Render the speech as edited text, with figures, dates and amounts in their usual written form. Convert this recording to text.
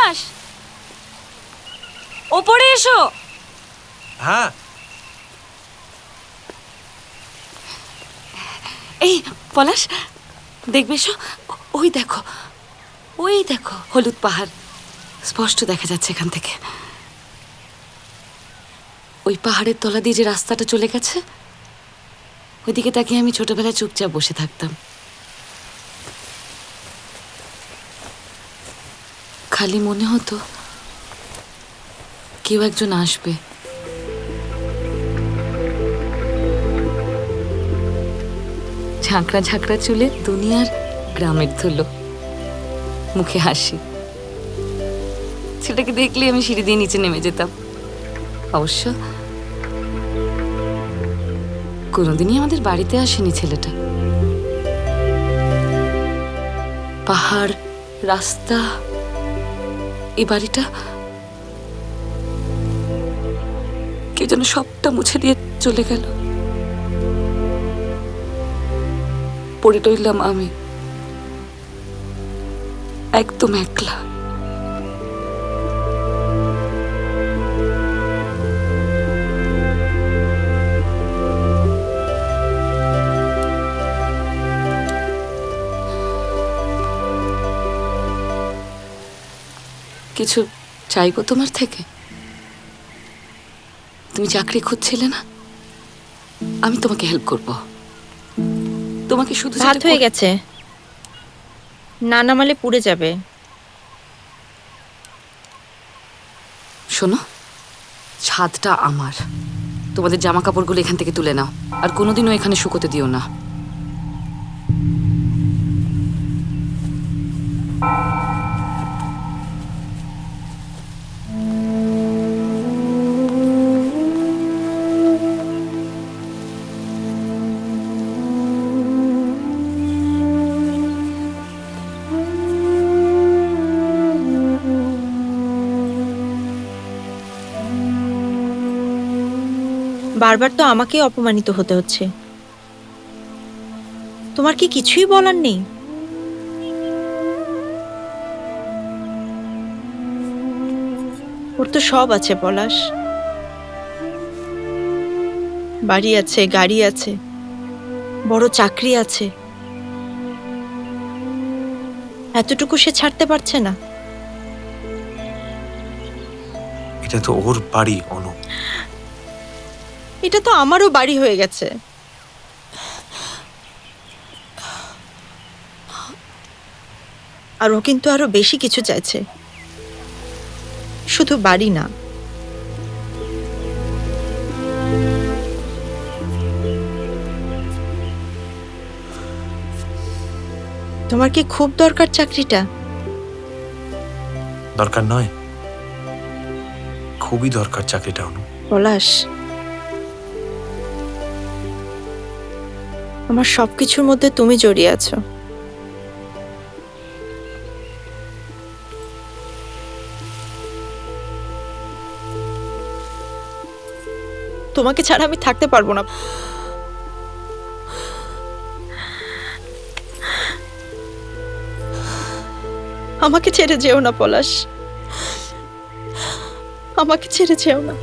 পলাশ, ওপরে এসো। হ্যাঁ এই পলাশ, দেখবে এসো। ওই দেখো, ওই দেখো হলুদ পাহাড় স্পষ্ট দেখা যাচ্ছে এখান থেকে। ওই পাহাড়ের তলা দিয়ে যে রাস্তাটা চলে গেছে, ওইদিকে তাকিয়ে আমি ছোটবেলায় চুপচাপ বসে থাকতাম। খালি মনে হতো কেউ একজন আসবে, ঝাঁকড়া ঝাঁকড়া চুলে, দুনিয়ার গ্রামের ধুলো, মুখে হাসি। সেটাকে দেখলে আমি সিঁড়ি দিয়ে নিচে নেমে যেতাম। অবশ্য কোনোদিনই আমাদের বাড়িতে আসেনি ছেলেটা। পাহাড়, রাস্তা, এই বাড়িটা কেউ যেন সবটা মুছে দিয়ে চলে গেল। পড়ে রইলাম আমি একদম একলা। কিছু চাইবো তোমার থেকে? তুমি চাকরি খুঁজছিলে না? আমি তোমাকে হেল্প করব। তোমাকে শুধু ভাত হয়ে গেছে, না নামালে পুড়ে যাবে। শোনো, ছাদটা আমার। তোমাদের জামা কাপড়গুলো এখান থেকে তুলে নাও, আর কোনোদিনও এখানে শুকোতে দিও না। বারবার তো আমাকেই অপমানিত হতে হচ্ছে। তোমার কি কিছুই বলার নেই? ওর তো সব আছে পলাশ, বাড়ি আছে, গাড়ি আছে, বড় চাকরি আছে। এতটুকু সে ছাড়তে পারছে না। এটা তো ওর বাড়ি অনু। এটা তো আমারও বাড়ি হয়ে গেছে। আর ও কিন্তু আরো বেশি কিছু চাইছে, শুধু বাড়ি না। তোমার কি খুব দরকার চাকরিটা? দরকার নয়, খুবই দরকার চাকরিটা অনু। পলাশ, আমার সবকিছুর মধ্যে তুমি জড়িয়ে আছো। তোমাকে ছাড়া আমি থাকতে পারবো না। আমাকে ছেড়ে যেও না পলাশ, আমাকে ছেড়ে যেও না।